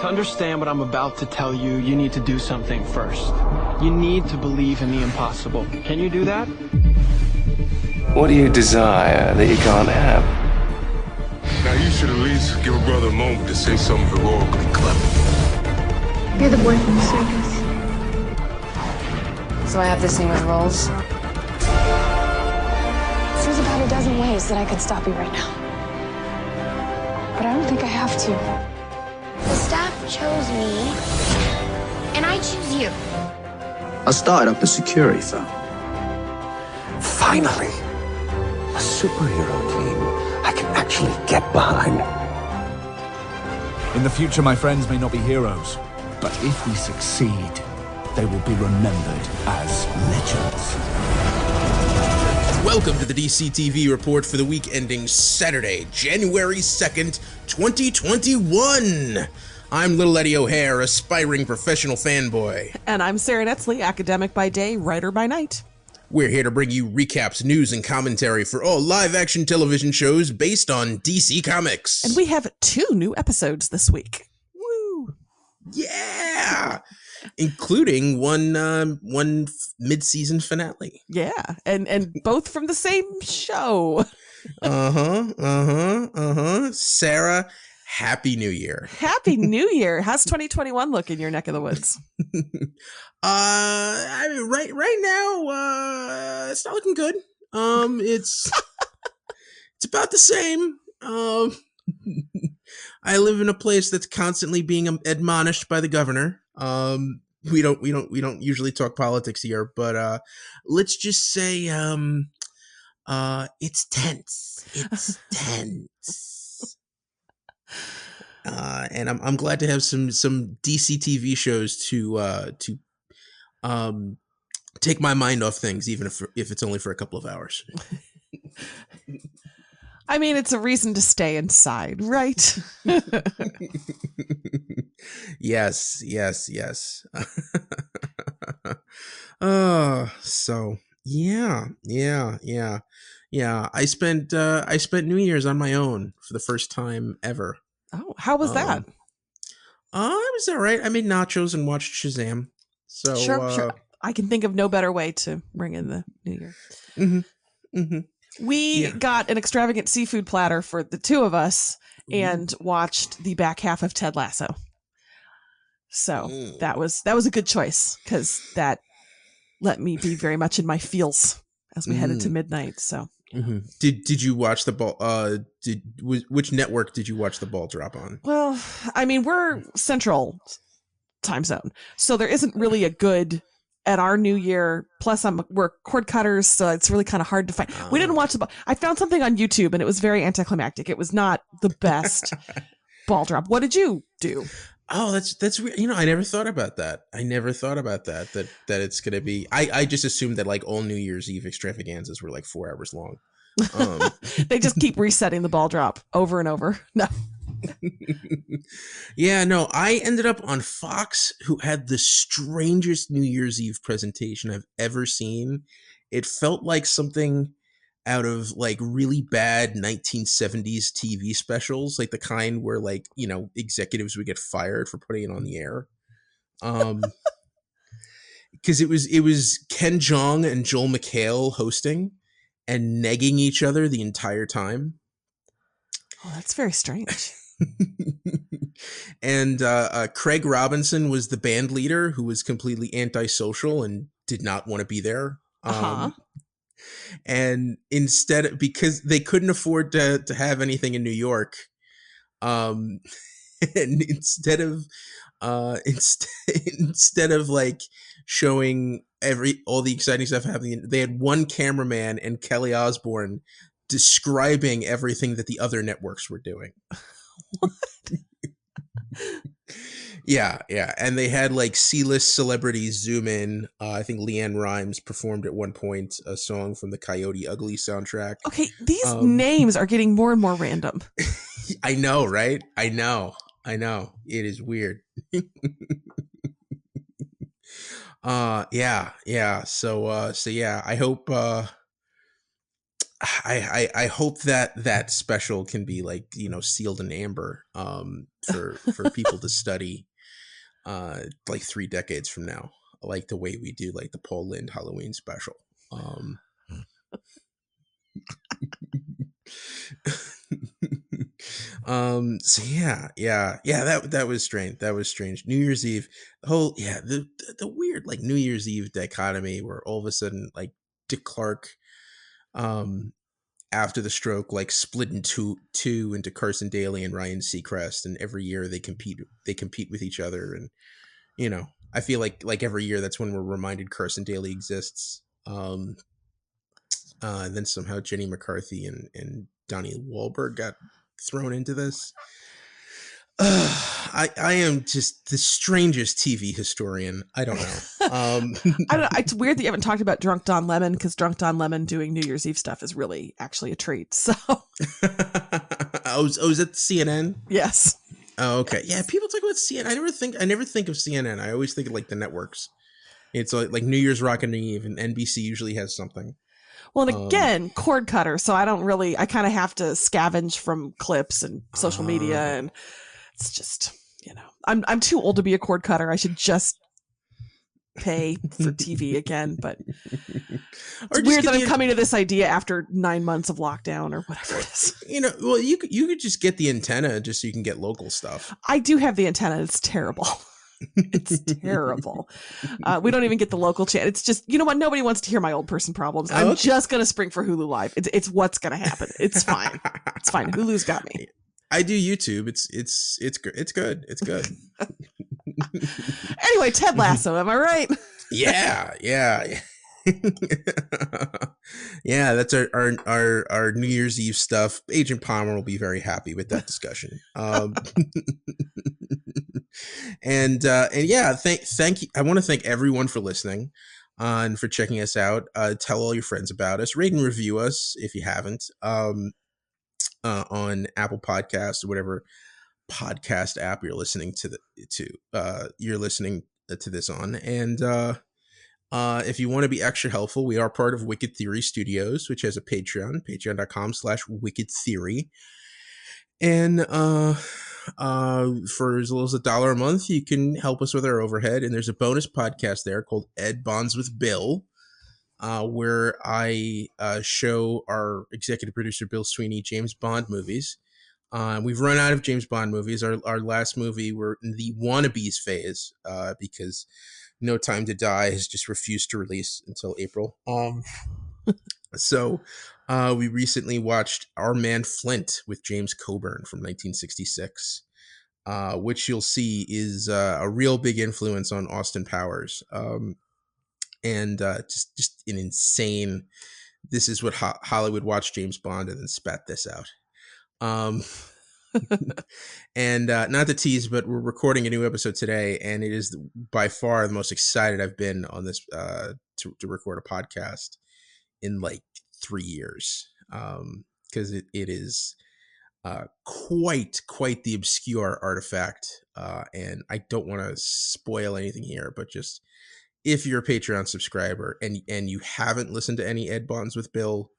To understand what I'm about to tell you, you need to do something first. You need to believe in the impossible. Can you do that? What do you desire that you can't have? Now you should at least give a brother a moment to say something heroically clever. You're the boy from the circus. So I have to sing with roles? There's about a dozen ways that I could stop you right now. But I don't think I have to. The staff chose me, and I choose you. I started up a security firm. Finally, a superhero team I can actually get behind. In the future, my friends may not be heroes, but if we succeed, they will be remembered as legends. Welcome to the DC TV report for the week ending Saturday, January 2nd, 2021. I'm Little Eddie O'Hare, aspiring professional fanboy. And I'm Sara, academic by day, writer by night. We're here to bring you recaps, news, and commentary for all live-action television shows based on DC Comics. And we have 2 new episodes this week. Woo! Yeah! Including one mid-season finale. Yeah, and both from the same show. Sara, Happy New Year. Happy New Year. How's 2021 look in your neck of the woods? I mean, right now, it's not looking good. It's about the same. I live in a place that's constantly being admonished by the governor. We don't usually talk politics here, but let's just say it's tense. It's tense. And I'm glad to have some DC TV shows to take my mind off things, even if it's only for a couple of hours. I mean, it's a reason to stay inside, right? Yes. So yeah. I spent New Year's on my own for the first time ever. Oh, how was that? It was all right. I made nachos and watched Shazam. So sure. I can think of no better way to bring in the New Year. We got an extravagant seafood platter for the 2 of us and watched the back half of Ted Lasso. So that was a good choice because that let me be very much in my feels as we headed to midnight. So did you watch the ball? Which network did you watch the ball drop on? Well, I mean, we're Central time zone, so there isn't really a good at our New Year. Plus, we're cord cutters, so it's really kind of hard to find. We didn't watch the ball. I found something on YouTube, and it was very anticlimactic. It was not the best ball drop. What did you do? Oh, that's weird. I never thought about that. That it's gonna be. I just assumed that like all New Year's Eve extravaganzas were like 4 hours long. They just keep resetting the ball drop over and over. No. Yeah, no, I ended up on Fox, who had the strangest New Year's Eve presentation I've ever seen. It felt like something out of like really bad 1970s TV specials, like the kind where like, executives would get fired for putting it on the air. Because it was Ken Jeong and Joel McHale hosting and negging each other the entire time. Oh, that's very strange. And Craig Robinson was the band leader, who was completely antisocial and did not want to be there. And because they couldn't afford to have anything in New York, and instead of like showing all the exciting stuff happening, they had one cameraman and Kelly Osbourne describing everything that the other networks were doing. What? Yeah. And they had like C-list celebrities zoom in. I think Leanne Rimes performed at one point a song from the Coyote Ugly soundtrack. Okay, these names are getting more and more random. I know, right? I know. It is weird. Yeah. So yeah, I hope I hope that special can be like, sealed in amber, for people to study, like 3 decades from now, like the way we do like the Paul Lynde Halloween special. So that was strange. That was strange. New Year's Eve, the weird like New Year's Eve dichotomy where all of a sudden like Dick Clark, after the stroke, like split into two into Carson Daly and Ryan Seacrest, and every year they compete with each other. And I feel like every year that's when we're reminded Carson Daly exists. And then somehow Jenny McCarthy and Donnie Wahlberg got thrown into this. I am just the strangest TV historian. I don't know. I don't know. It's weird that you haven't talked about Drunk Don Lemon, because Drunk Don Lemon doing New Year's Eve stuff is really actually a treat. So, is it CNN? Yes. Oh, okay. Yeah, people talk about CNN. I never think of CNN. I always think of like the networks. It's like New Year's Rockin' Eve, and NBC usually has something. Well, and again, cord cutter. So I kind of have to scavenge from clips and social media, and it's just, I'm too old to be a cord cutter. I should just pay for TV again. But it's weird that I'm coming to this idea after 9 months of lockdown or whatever it is. Well, you could just get the antenna just so you can get local stuff. I do have the antenna. It's terrible. It's terrible. We don't even get the local chat. It's just, you know what? Nobody wants to hear my old person problems. I'm just going to spring for Hulu Live. It's what's going to happen. It's fine. It's fine. Hulu's got me. I do YouTube. It's good. It's good. It's good. Anyway, Ted Lasso. Am I right? Yeah. Yeah, that's our New Year's Eve stuff. Agent Palmer will be very happy with that discussion. And yeah, thank you. I want to thank everyone for listening, and for checking us out. Tell all your friends about us. Rate and review us if you haven't, on Apple Podcasts or whatever podcast app you're listening to this on. And if you want to be extra helpful, we are part of Wicked Theory Studios, which has a Patreon, patreon.com/Wicked Theory. And for as little as $1 a month, you can help us with our overhead. And there's a bonus podcast there called Ed Bonds with Bill, where I show our executive producer Bill Sweeney James Bond movies. We've run out of James Bond movies. Our last movie, we're in the wannabes phase, because No Time to Die has just refused to release until April. So we recently watched Our Man Flint with James Coburn from 1966, which you'll see is a real big influence on Austin Powers. And just an insane, this is what Hollywood watched James Bond and then spat this out. And not to tease, but we're recording a new episode today, and it is by far the most excited I've been on this to record a podcast in like 3 years, because it is quite the obscure artifact, and I don't want to spoil anything here, but just if you're a Patreon subscriber and you haven't listened to any Ed Bonds with Bill,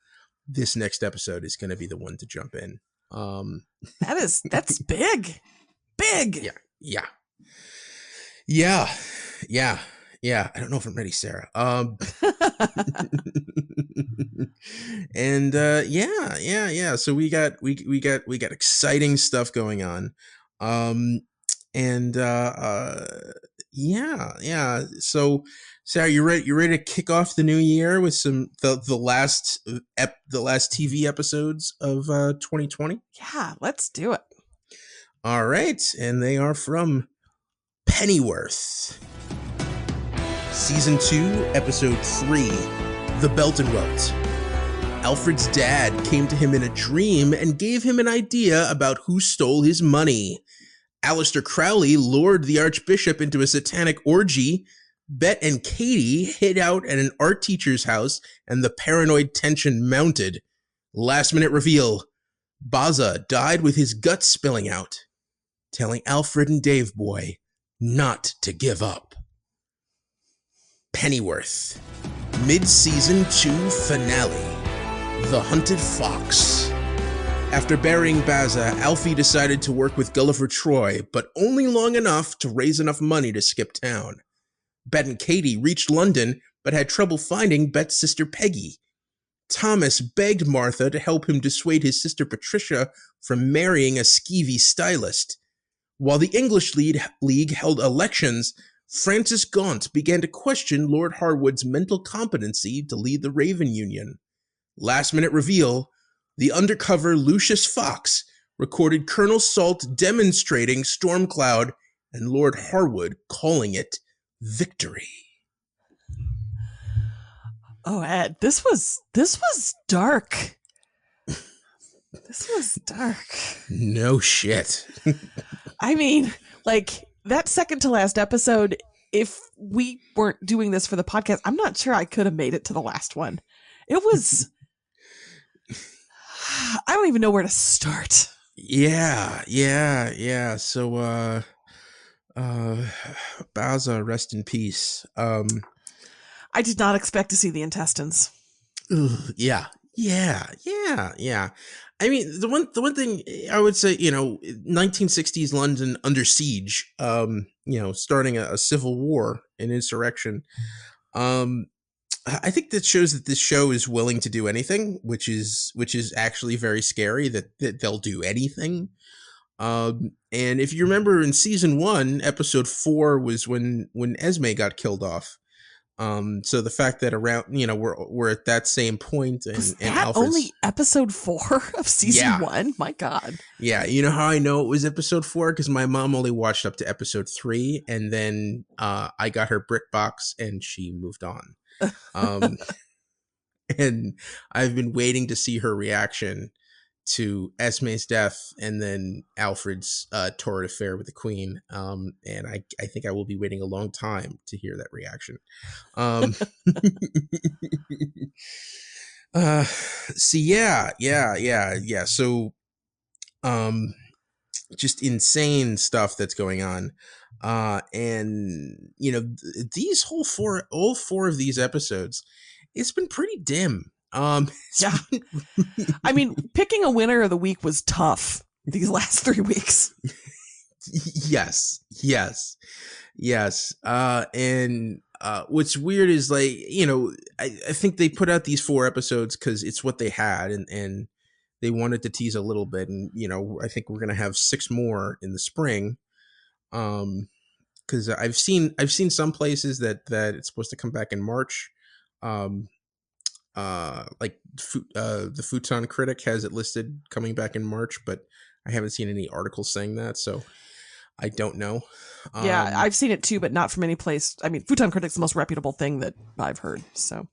this next episode is going to be the one to jump in. That's big. Yeah. I don't know if I'm ready, Sarah. And yeah. So we got exciting stuff going on. Yeah. So Sarah, you ready to kick off the new year with some the last TV episodes of 2020? Yeah, let's do it. All right, and they are from Pennyworth, Season 2, Episode 3, The Beltonwelt. Alfred's dad came to him in a dream and gave him an idea about who stole his money. Aleister Crowley lured the Archbishop into a satanic orgy. Bet and Katie hid out at an art teacher's house, and the paranoid tension mounted. Last minute reveal. Baza died with his guts spilling out, telling Alfred and Dave Boy not to give up. Pennyworth, mid-season 2 finale. The Hunted Fox. After burying Baza, Alfie decided to work with Gulliver Troy, but only long enough to raise enough money to skip town. Bet and Katie reached London, but had trouble finding Bet's sister Peggy. Thomas begged Martha to help him dissuade his sister Patricia from marrying a skeevy stylist. While the English League held elections, Francis Gaunt began to question Lord Harwood's mental competency to lead the Raven Union. Last-minute reveal, the undercover Lucius Fox recorded Colonel Salt demonstrating Stormcloud and Lord Harwood calling it victory. Oh, Ed, this was dark. This was dark. No shit. I mean, like, that second to last episode, if we weren't doing this for the podcast, I'm not sure I could have made it to the last one. It was... I don't even know where to start. Yeah. So, Baza, rest in peace. I did not expect to see the intestines. Yeah. I mean, the one thing I would say, 1960s London under siege, starting a civil war, an insurrection. I think that shows that this show is willing to do anything, which is actually very scary that they'll do anything. And if you remember in season 1, episode 4 was when Esme got killed off. So the fact that around, we're at that same point and, was that and Alfred's only episode 4 of season 1? My God. Yeah. You know how I know it was episode 4? Because my mom only watched up to episode 3 and then, I got her BritBox and she moved on. And I've been waiting to see her reaction to Esme's death and then Alfred's torrid affair with the Queen. And I think I will be waiting a long time to hear that reaction. So yeah. So just insane stuff that's going on. And these all four of these episodes, it's been pretty dim. Yeah. I mean, picking a winner of the week was tough these last 3 weeks. Yes. And what's weird is, like, I think they put out these 4 episodes because it's what they had, and they wanted to tease a little bit. And, I think we're going to have 6 more in the spring. Because I've seen some places that it's supposed to come back in March. Like the Futon Critic has it listed coming back in March, but I haven't seen any articles saying that, so I don't know. Yeah, I've seen it too, but not from any place. I mean, Futon Critic's the most reputable thing that I've heard. So,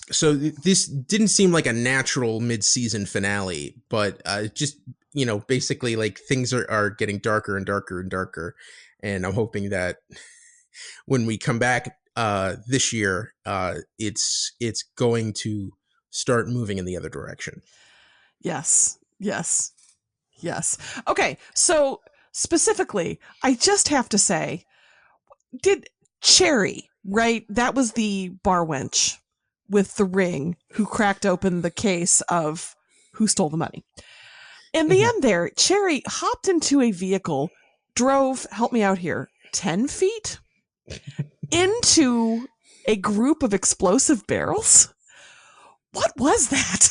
so this didn't seem like a natural mid-season finale, but just basically, like, things are getting darker and darker and darker, and I'm hoping that when we come back this year, it's going to start moving in the other direction. Yes. Okay, so specifically, I just have to say, did Cherry, right? That was the bar wench with the ring who cracked open the case of who stole the money. In the end there, Cherry hopped into a vehicle, drove, help me out here, 10 feet into a group of explosive barrels? What was that?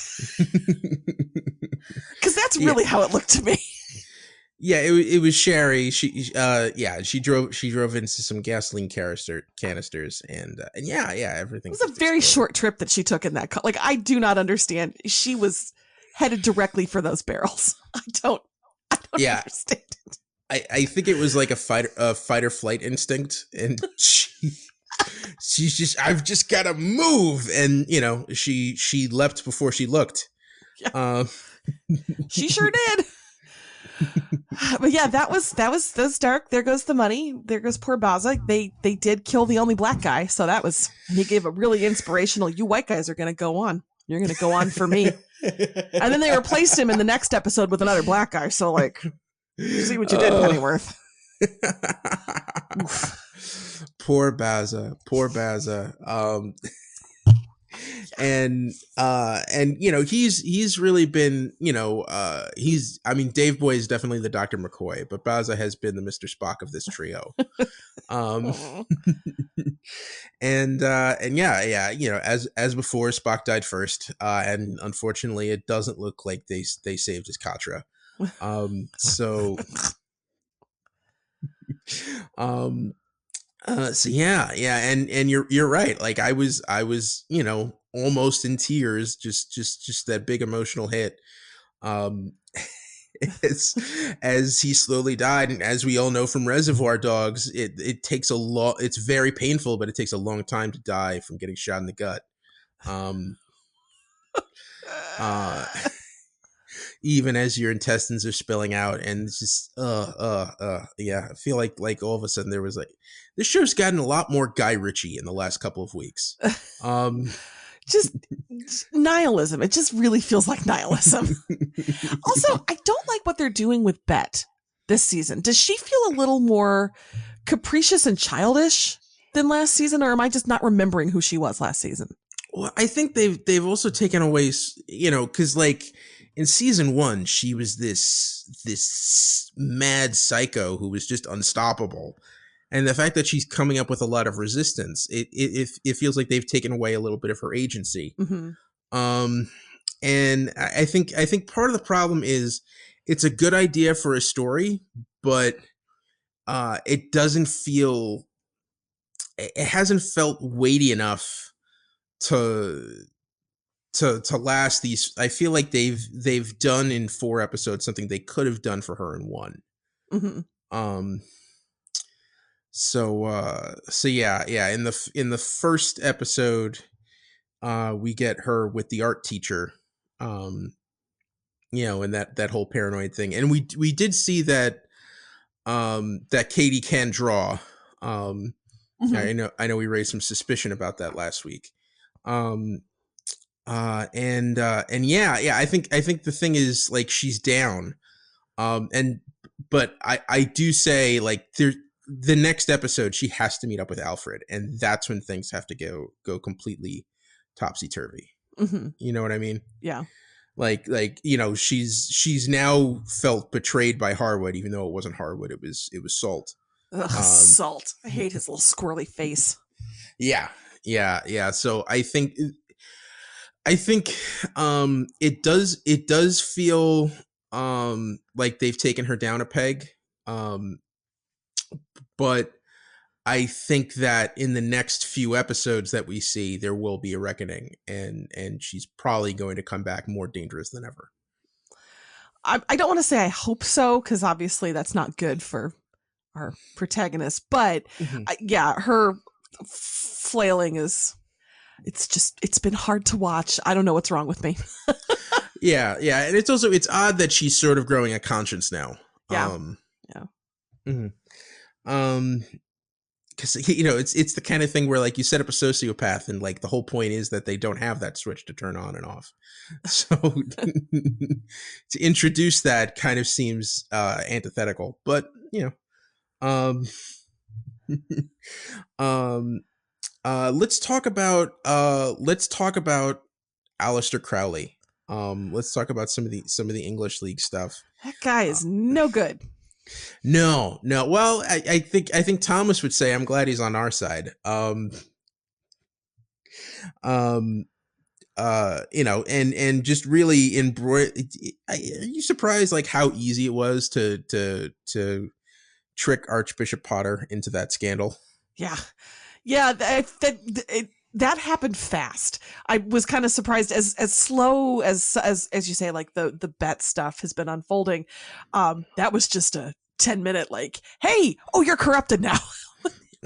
Because that's really how it looked to me. Yeah, it was Sherry. She drove into some gasoline canisters and everything. It was a very short trip that she took in that car. Like, I do not understand. She was headed directly for those barrels. I don't understand it. I think it was like a fight or flight instinct, and she's just, I've just got to move, and she leapt before she looked. Yeah. She sure did. But yeah, that was dark. There goes the money. There goes poor Baza. They did kill the only black guy, so he gave a really inspirational, you white guys are going to go on. You're going to go on for me. And then they replaced him in the next episode with another black guy. So, like, you see what you did, Pennyworth. Poor Baza. And he's really been, I mean, Dave Boy is definitely the Dr. McCoy, but Baza has been the Mr. Spock of this trio. And yeah, as before, Spock died first, and unfortunately it doesn't look like they saved his Katra. So so yeah, and you're right. Like I was, almost in tears, just that big emotional hit. As he slowly died, and as we all know from Reservoir Dogs, it takes a lot. It's very painful, but it takes a long time to die from getting shot in the gut. Even as your intestines are spilling out, and it's just yeah, I feel like all of a sudden there was like, this show's gotten a lot more Guy Ritchie in the last couple of weeks. Just nihilism. It just really feels like nihilism. Also, I don't like what they're doing with Bet this season. Does she feel a little more capricious and childish than last season, or am I just not remembering who she was last season? Well, I think they've also taken away, because like in season 1, she was this mad psycho who was just unstoppable. And the fact that she's coming up with a lot of resistance, it feels like they've taken away a little bit of her agency. Mm-hmm. And I think part of the problem is it's a good idea for a story, but it hasn't felt weighty enough to last these. I feel like they've done in 4 episodes something they could have done for her in 1. Mm-hmm. So yeah, in the first episode, we get her with the art teacher, and that whole paranoid thing, and we did see that that Katie can draw. Mm-hmm. I know we raised some suspicion about that last week. And yeah, I think the thing is, like, she's down. But I do say, like, the next episode she has to meet up with Alfred, and that's when things have to go completely topsy-turvy. Mm-hmm. You know what I mean? Yeah. Like she's now felt betrayed by Harwood, even though it wasn't Harwood, it was Salt. Ugh, Salt. I hate his little squirrely face. Yeah. So I think it does feel like they've taken her down a peg, but I think that in the next few episodes that we see, there will be a reckoning, and she's probably going to come back more dangerous than ever. I don't want to say I hope so, because obviously that's not good for our protagonist, but yeah, her flailing it's been hard to watch. I don't know what's wrong with me. Yeah, and it's odd that she's sort of growing a conscience now. Yeah. Because it's the kind of thing where, like, you set up a sociopath, and like the whole point is that they don't have that switch to turn on and off. So to introduce that kind of seems antithetical, but let's talk about Aleister Crowley. Let's talk about some of the English League stuff. That guy is no good. No. Well, I think Thomas would say, I'm glad he's on our side. And just really are you surprised, like, how easy it was to trick Archbishop Potter into that scandal? Yeah. That happened fast. I was kind of surprised, as slow as you say, like the bet stuff has been unfolding. That was just a 10-minute, like, hey, oh, you're corrupted now.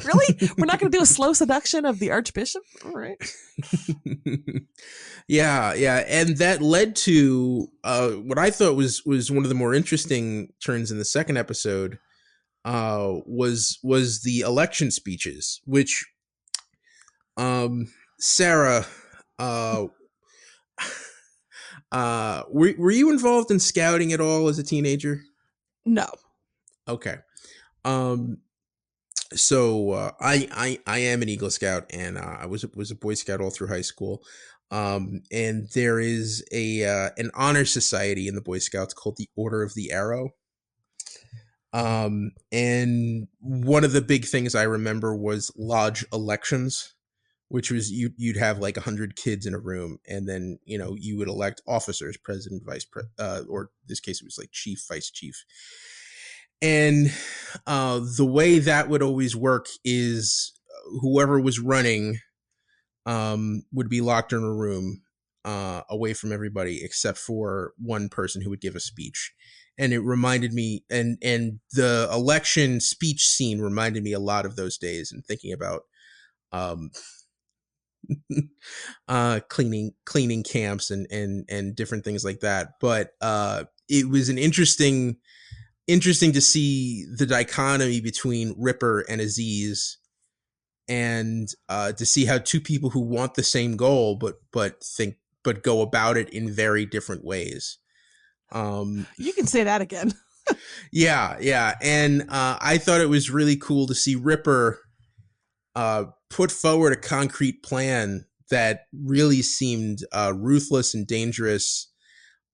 Really? We're not going to do a slow seduction of the Archbishop? All right. Yeah. And that led to what I thought was one of the more interesting turns in the second episode, was the election speeches, which, Sara, were you involved in scouting at all as a teenager? No. Okay. I am an Eagle Scout, and I was a Boy Scout all through high school. And there is an honor society in the Boy Scouts called the Order of the Arrow. And one of the big things I remember was lodge elections, which was you'd have like 100 kids in a room, and then you would elect officers, president, or in this case it was like chief, vice chief. And the way that would always work is whoever was running would be locked in a room away from everybody except for one person who would give a speech. And it reminded me, and the election speech scene reminded me a lot of those days, and thinking about cleaning camps and different things like that. But it was an interesting to see the dichotomy between Ripper and Aziz, and to see how two people who want the same goal but go about it in very different ways. You can say that again. yeah, and I thought it was really cool to see Ripper put forward a concrete plan that really seemed ruthless and dangerous,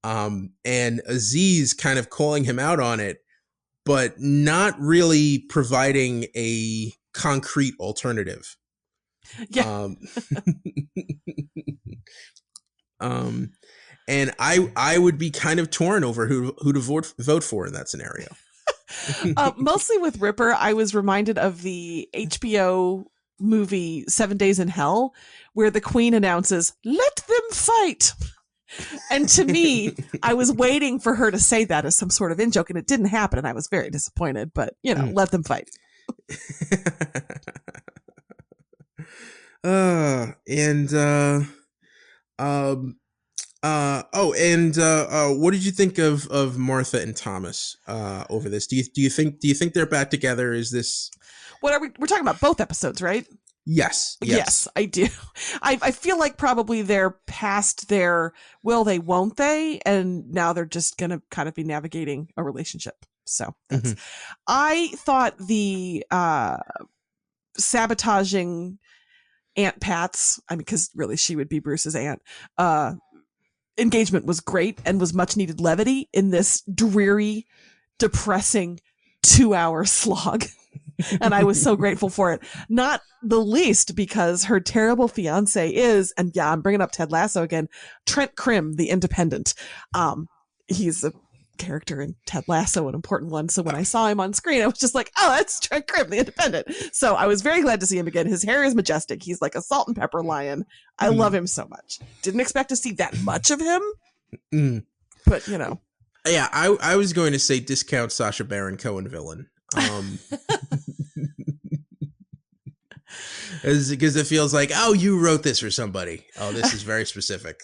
and Aziz kind of calling him out on it, but not really providing a concrete alternative. Yeah. And I would be kind of torn over who to vote for in that scenario. Mostly with Ripper, I was reminded of the HBO movie 7 Days in Hell, where the Queen announces, "Let them fight." And to me, I was waiting for her to say that as some sort of in-joke, and it didn't happen, and I was very disappointed, but, let them fight. What did you think of Martha and Thomas over this? Do you think they're back together? Is this what are we're talking about both episodes, right? Yes, I do. I feel like probably they're past their will they, won't they, and now they're just gonna kind of be navigating a relationship. So that's, I thought the sabotaging Aunt Pat's, because really she would be Bruce's aunt, engagement was great and was much needed levity in this dreary, depressing 2-hour slog. And I was so grateful for it. Not the least because her terrible fiance is, and yeah, I'm bringing up Ted Lasso again, Trent Crimm, the Independent. He's a character in Ted Lasso, an important one. So when I saw him on screen, I was just like, oh, that's Trent Crimm, the Independent. So I was very glad to see him again. His hair is majestic. He's like a salt and pepper lion. I love him so much. Didn't expect to see that much of him, but Yeah, I was going to say discount Sacha Baron Cohen villain. Because it feels like, oh, you wrote this for somebody. Oh, this is very specific.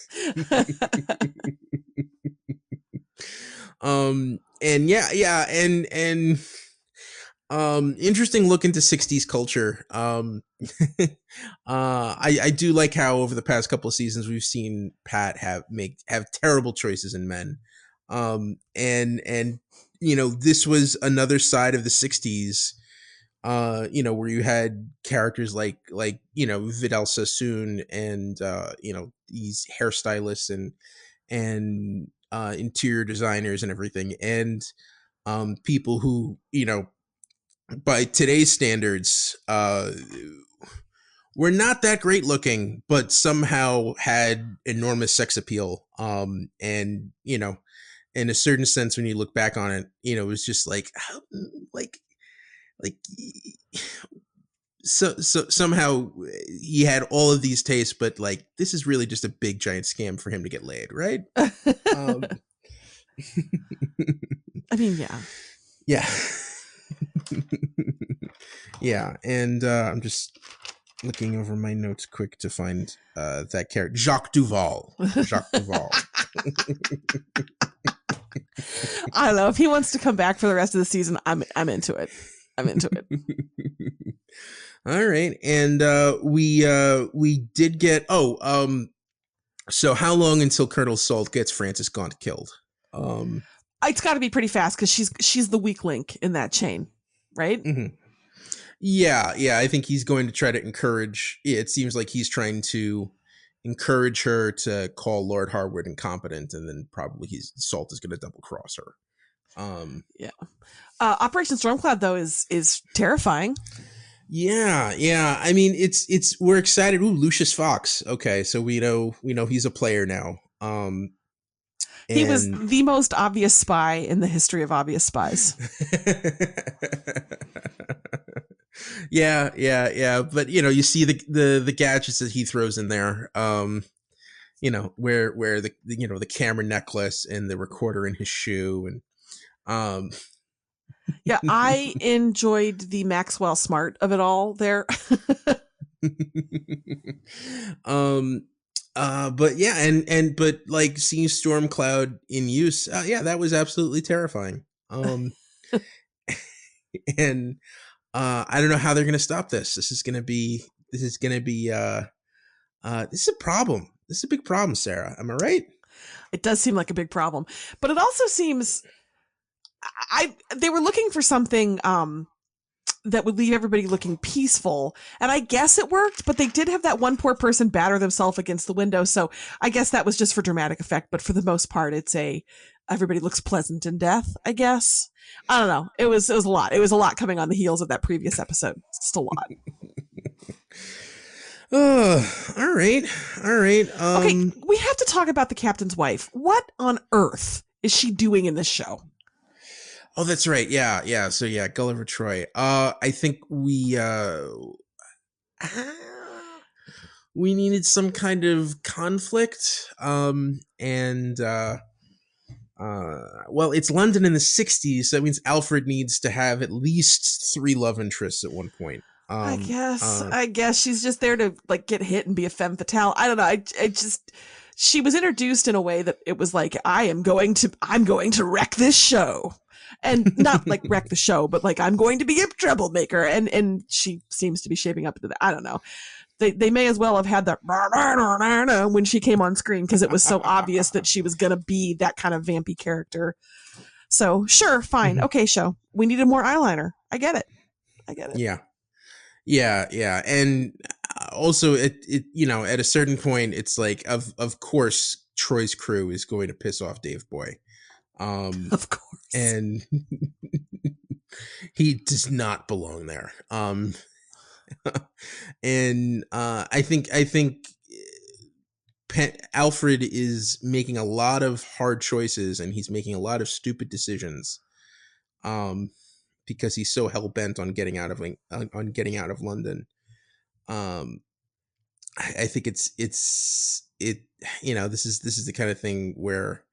Interesting look into 60s culture. I do like how over the past couple of seasons we've seen Pat have terrible choices in men. And this was another side of the 60s, where you had characters like Vidal Sassoon and these hairstylists and interior designers and everything, and people who by today's standards were not that great looking, but somehow had enormous sex appeal. And in a certain sense, when you look back on it, it was just like so somehow he had all of these tastes, but like this is really just a big giant scam for him to get laid, right? Yeah. Yeah, and I'm just looking over my notes quick to find that character, Jacques Duval. I don't know if he wants to come back for the rest of the season. I'm into it. All right, and we did get so how long until Colonel Salt gets Francis Gaunt killed? It's got to be pretty fast because she's the weak link in that chain, right? Yeah, I think he's going to try to encourage. Yeah, it seems like he's trying to encourage her to call Lord Harwood incompetent, and then probably Salt is going to double cross her. Yeah. Operation Stormcloud though is terrifying. Yeah. I mean, it's we're excited. Ooh, Lucius Fox. Okay, so we know he's a player now. He was the most obvious spy in the history of obvious spies. Yeah. But you see the gadgets that he throws in there. Where the camera necklace and the recorder in his shoe, and yeah, I enjoyed the Maxwell Smart of it all there. But yeah, but like seeing Stormcloud in use, that was absolutely terrifying. And I don't know how they're gonna stop this. This is gonna be this is a problem. This is a big problem, Sarah. Am I right? It does seem like a big problem, but it also seems they were looking for something that would leave everybody looking peaceful, and I guess it worked, but they did have that one poor person batter themselves against the window, so I guess that was just for dramatic effect, but for the most part it's everybody looks pleasant in death, I guess. I don't know. It was a lot. It was a lot coming on the heels of that previous episode. It's just a lot. All right. Okay, we have to talk about the captain's wife. What on earth is she doing in this show? Oh, that's right. Yeah. So yeah, Gulliver Troy. I think we needed some kind of conflict. Well, it's London in the 60s, so that means Alfred needs to have at least 3 love interests at one point. I guess she's just there to like get hit and be a femme fatale. I don't know. She was introduced in a way that it was like, I'm going to wreck this show. And not like wreck the show, but like I'm going to be a troublemaker, and she seems to be shaping up to that. I don't know. They may as well have had that when she came on screen, because it was so obvious that she was gonna be that kind of vampy character. So sure, fine, okay, show. We needed more eyeliner. I get it. Yeah, and also at a certain point, it's like of course Troy's crew is going to piss off Dave Boy. Of course. And he does not belong there. And I think Alfred is making a lot of hard choices, and he's making a lot of stupid decisions. Because he's so hell bent on getting out of London. I think this is the kind of thing where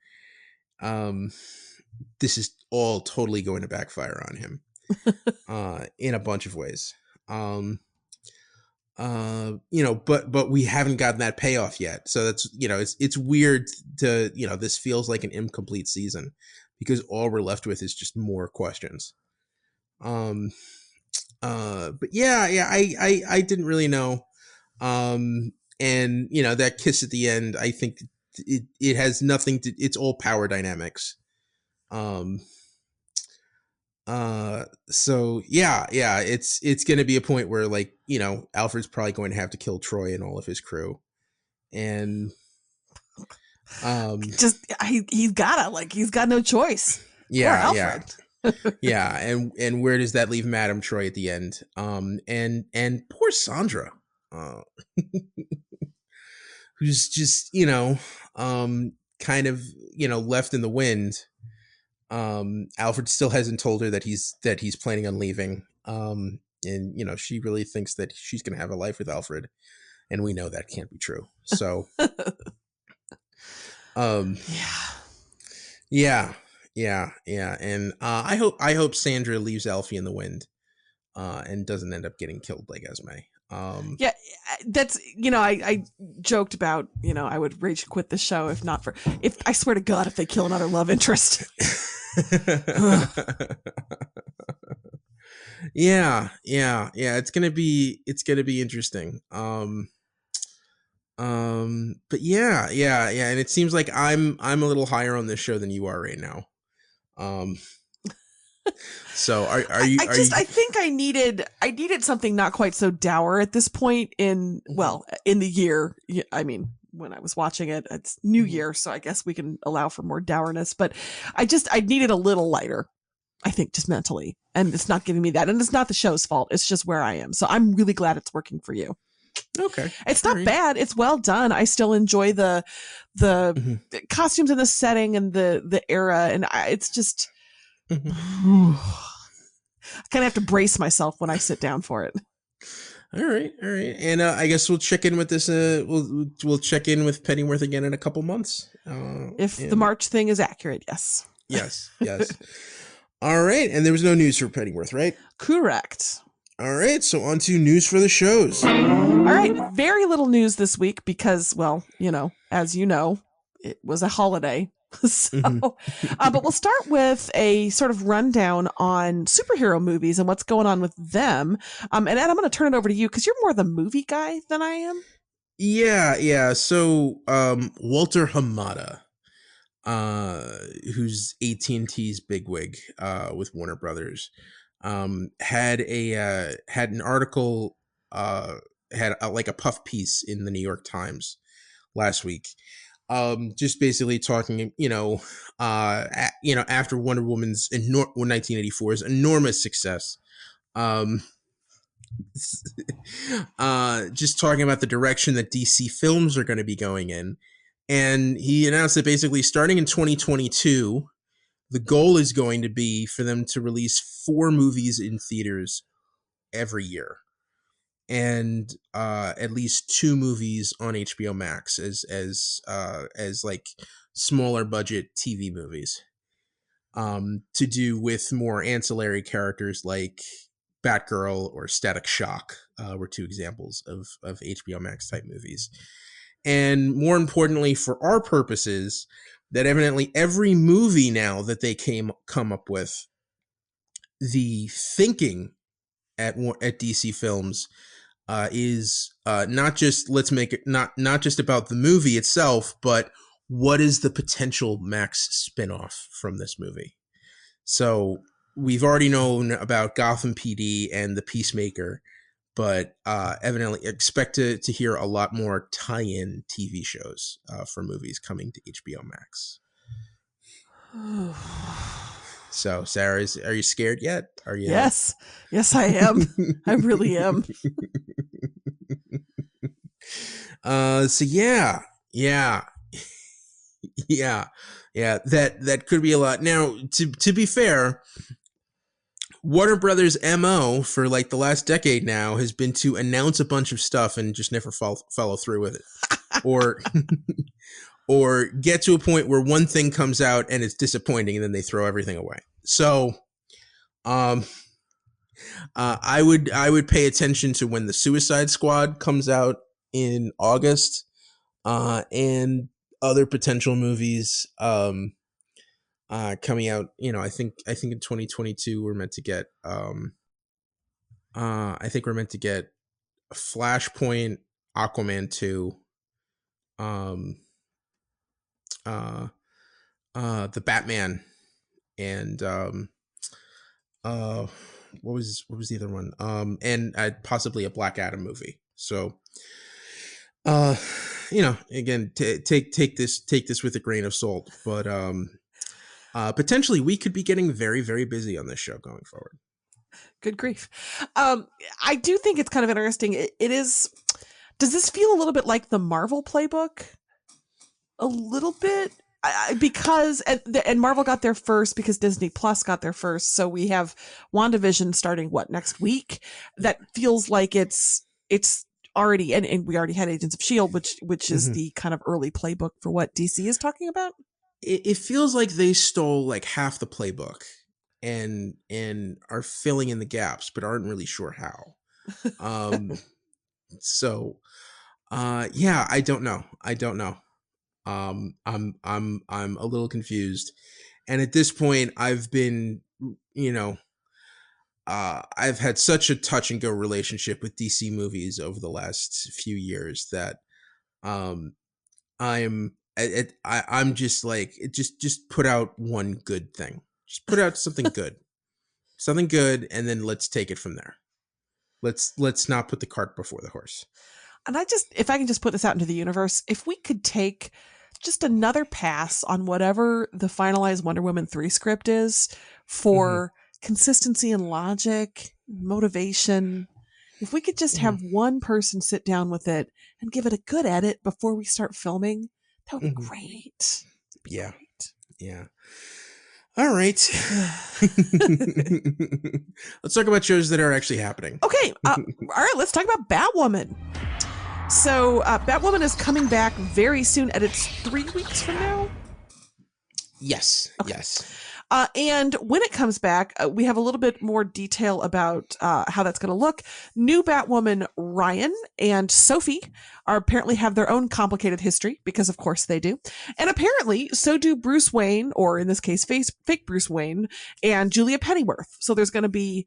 this is all totally going to backfire on him in a bunch of ways. But we haven't gotten that payoff yet. So that's, it's weird to, this feels like an incomplete season because all we're left with is just more questions. But I didn't really know. And that kiss at the end, I think it has nothing to, it's all power dynamics. So yeah, it's going to be a point where like, Alfred's probably going to have to kill Troy and all of his crew. And, he's got no choice. Yeah. Yeah. And where does that leave Madame Troy at the end? And poor Sandra, who's just, kind of, left in the wind. Alfred still hasn't told her that he's planning on leaving. And she really thinks that she's going to have a life with Alfred, and we know that can't be true. So, yeah. And I hope Sandra leaves Alfie in the wind, and doesn't end up getting killed like Esme. Yeah, that's, I joked about, I would rage quit the show if I swear to God, if they kill another love interest. Yeah. It's gonna be interesting. But yeah. And it seems like I'm a little higher on this show than you are right now. So are you? I think I needed something not quite so dour at this point in the year. I mean, when I was watching it, it's New Year, so I guess we can allow for more dourness. But I needed a little lighter. I think just mentally, and it's not giving me that, and it's not the show's fault. It's just where I am. So I'm really glad it's working for you. Okay, it's not bad. It's well done. I still enjoy the costumes and the setting and the era, and it's just. I kind of have to brace myself when I sit down for it. All right, and I guess we'll check in with this. We'll check in with Pennyworth again in a couple months. If the March thing is accurate, yes. Yes. All right, and there was no news for Pennyworth, right? Correct. All right, so on to news for the shows. All right, very little news this week because, well, as you know, it was a holiday. So, but we'll start with a sort of rundown on superhero movies and what's going on with them. And Ed, I'm going to turn it over to you because you're more the movie guy than I am. Yeah. So, Walter Hamada, who's AT&T's bigwig, with Warner Brothers, had an article, had a puff piece in the New York Times last week. Just basically talking, after Wonder Woman's 1984's enormous success, just talking about the direction that DC films are going to be going in. And he announced that basically starting in 2022, the goal is going to be for them to release 4 movies in theaters every year. And at least 2 movies on HBO Max as like smaller budget TV movies, to do with more ancillary characters like Batgirl or Static Shock, were 2 examples of HBO Max type movies. And more importantly, for our purposes, that evidently every movie now that they come up with, the thinking at DC Films is not just let's make it not just about the movie itself, but what is the potential Max spinoff from this movie. So we've already known about Gotham PD and the Peacemaker, but evidently expect to hear a lot more tie-in TV shows for movies coming to HBO Max. So, Sarah, are you scared yet? Are you? Yes, I am. I really am. So yeah. That could be a lot. Now, to be fair, Warner Brothers' MO for like the last decade now has been to announce a bunch of stuff and just never follow through with it, or get to a point where one thing comes out and it's disappointing and then they throw everything away. So, I would pay attention to when the Suicide Squad comes out in August, and other potential movies coming out. I think in 2022 we're meant to get Flashpoint, Aquaman 2, the Batman, and what was the other one? And possibly a Black Adam movie. So, again, take this with a grain of salt, but potentially we could be getting very, very busy on this show going forward. Good grief. I do think it's kind of interesting. It is. Does this feel a little bit like the Marvel playbook? A little bit. Because and Marvel got there first because Disney Plus got there first. So we have WandaVision starting next week. That feels like it's already, and we already had Agents of S.H.I.E.L.D., which is the kind of early playbook for what DC is talking about. It feels like they stole like half the playbook and are filling in the gaps, but aren't really sure how. So I don't know. I'm a little confused. And at this point I've been, I've had such a touch and go relationship with DC movies over the last few years that I'm just like, just put out one good thing. Just put out something good. something good, and then let's take it from there. Let's not put the cart before the horse. And if I can just put this out into the universe, if we could take just another pass on whatever the finalized Wonder Woman 3 script is for consistency and logic, motivation, if we could just have one person sit down with it and give it a good edit before we start filming, that would be great. Yeah. Yeah. All right. Let's talk about shows that are actually happening. Okay. All right. Let's talk about Batwoman. So Batwoman is coming back very soon, and it's 3 weeks from now. Yes. Okay. Yes. And when it comes back, we have a little bit more detail about how that's going to look. New Batwoman Ryan and Sophie apparently have their own complicated history, because of course they do. And apparently so do Bruce Wayne, or in this case, fake Bruce Wayne, and Julia Pennyworth. So there's going to be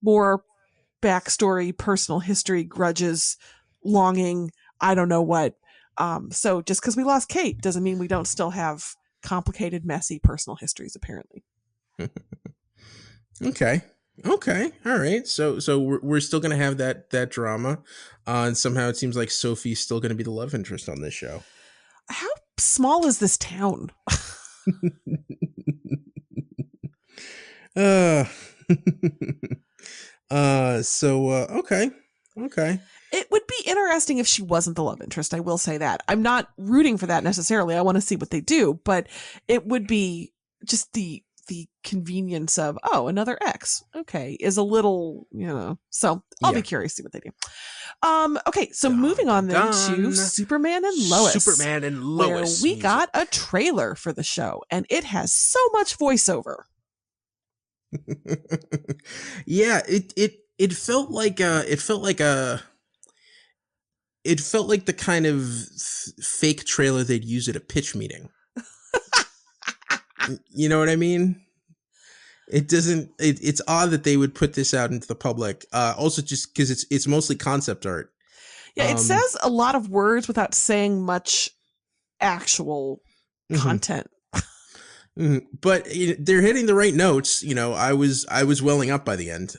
more backstory, personal history, grudges, longing, I don't know what. So just because we lost Kate doesn't mean we don't still have complicated, messy personal histories, apparently. Okay. All right. So we're still gonna have that drama, and somehow it seems like Sophie's still gonna be the love interest on this show. How small is this town? Okay. It would be interesting if she wasn't the love interest. I will say that. I'm not rooting for that necessarily. I want to see what they do, but it would be just the convenience of, oh, another X. Okay. Is a little, so I'll be curious to see what they do. Okay. So moving on then to Superman and Lois. Where we got a trailer for the show, and it has so much voiceover. Yeah. It felt like the kind of fake trailer they'd use at a pitch meeting. You know what I mean? It's odd that they would put this out into the public. Also just because it's mostly concept art. Yeah, it says a lot of words without saying much actual content. But they're hitting the right notes. I was welling up by the end.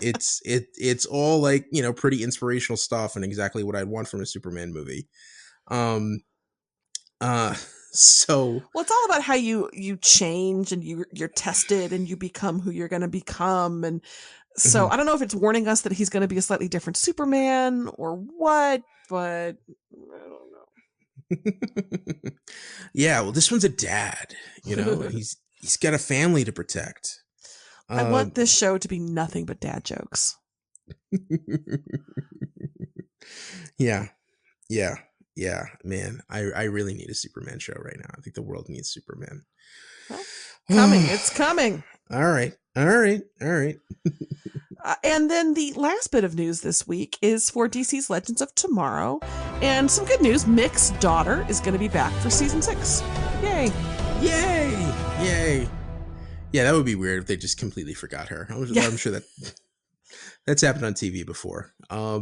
It's all like, pretty inspirational stuff and exactly what I'd want from a Superman movie. So well, it's all about how you change and you're tested and you become who you're going to become. And so I don't know if it's warning us that he's going to be a slightly different Superman or what, but I don't know. Yeah, well, this one's a dad. He's got a family to protect. I want this show to be nothing but dad jokes. Yeah, man. I really need a Superman show right now. I think the world needs Superman. Well, it's coming. All right. And then the last bit of news this week is for DC's Legends of Tomorrow. And some good news, Mick's daughter is going to be back for season 6. Yay. Yeah, that would be weird if they just completely forgot her. I'm sure that's happened on TV before. Oh,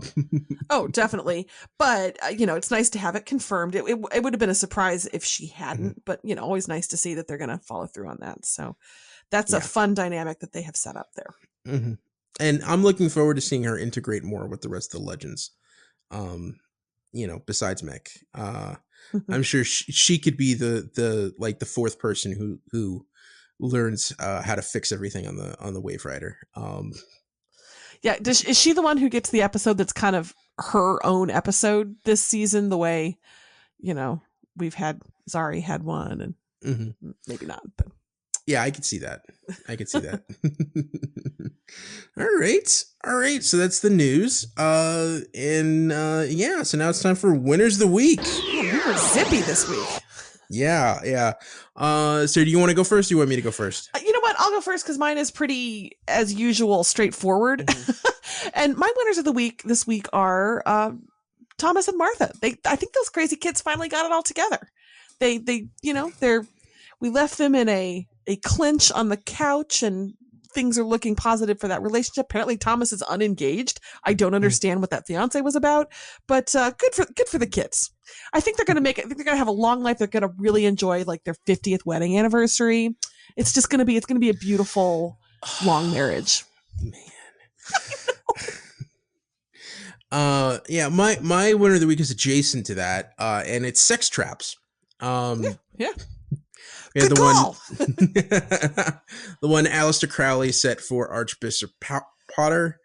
definitely. But, it's nice to have it confirmed. It would have been a surprise if she hadn't, but, always nice to see that they're going to follow through on that. So that's a fun dynamic that they have set up there. Mm-hmm. And I'm looking forward to seeing her integrate more with the rest of the Legends. Besides Mick. I'm sure she could be the fourth person who learns how to fix everything on the Wave Rider. Yeah, is she the one who gets the episode that's kind of her own episode this season? The way, we've had Zari had one, and maybe not, but yeah, I could see that. All right. So that's the news. So now it's time for Winners of the Week. Man, we were zippy this week. Yeah. So do you want to go first? Or do you want me to go first? You know what? I'll go first because mine is pretty, as usual, straightforward. And my winners of the week this week are Thomas and Martha. I think those crazy kids finally got it all together. We left them in a clinch on the couch, and things are looking positive for that relationship. Apparently Thomas is unengaged. I don't understand what that fiance was about, but good for the kids. I think they're going to make it. I think they're going to have a long life. They're going to really enjoy like their 50th wedding anniversary. It's going to be a beautiful long marriage. Yeah, my winner of the week is adjacent to that, and it's Sex Traps. Yeah. Yeah, Good call. the one Aleister Crowley set for Archbishop Potter.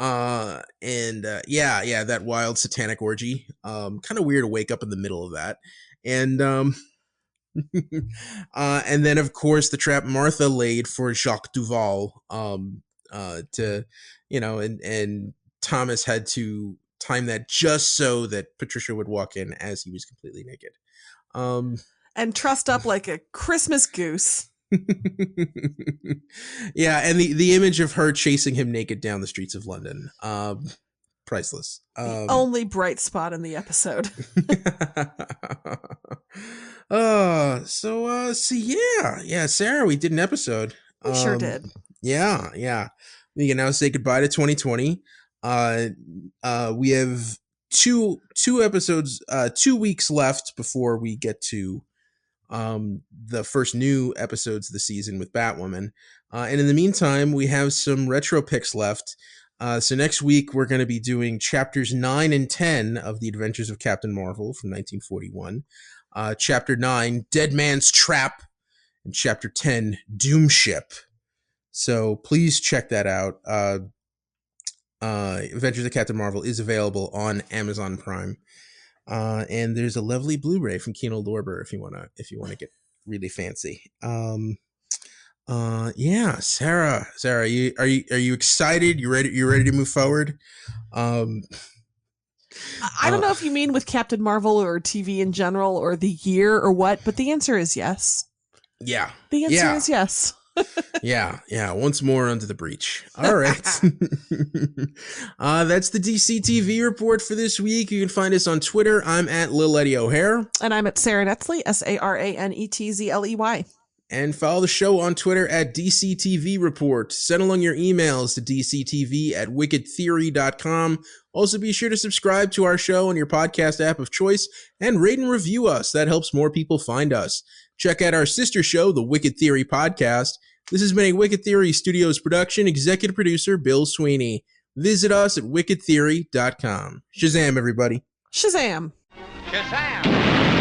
Yeah, that wild satanic orgy. Kind of weird to wake up in the middle of that. And and then of course the trap Martha laid for Jacques Duval. To and Thomas had to time that just so that Patricia would walk in as he was completely naked. And trussed up like a Christmas goose. Yeah, and the image of her chasing him naked down the streets of London, priceless. The only bright spot in the episode. So yeah, Sarah, we did an episode. We sure did. Yeah. We can now say goodbye to 2020. We have two episodes, 2 weeks left before we get to the first new episodes of the season with Batwoman. And in the meantime, we have some retro picks left. So next week, we're going to be doing chapters 9 and 10 of The Adventures of Captain Marvel from 1941. Chapter 9, Dead Man's Trap, and Chapter 10, Doom Ship. So please check that out. Adventures of Captain Marvel is available on Amazon Prime. And there's a lovely Blu-ray from Kino Lorber if you wanna get really fancy. Yeah, Sarah, are you excited? You ready to move forward? I don't know if you mean with Captain Marvel or TV in general or the year or what, but the answer is yes. Yeah. The answer is yes. Yeah. Once more under the breach. All right. That's the DC TV report for this week. You can find us on Twitter. I'm at Lil Eddie O'Hare. And I'm at Sarah Netzley, SaraNetzley. And follow the show on Twitter at DCTV Report. Send along your emails to dctv@wickedtheory.com. Also, be sure to subscribe to our show on your podcast app of choice and rate and review us. That helps more people find us. Check out our sister show, The Wicked Theory Podcast. This has been a Wicked Theory Studios production. Executive producer, Bill Sweeney. Visit us at wickedtheory.com. Shazam, everybody. Shazam. Shazam!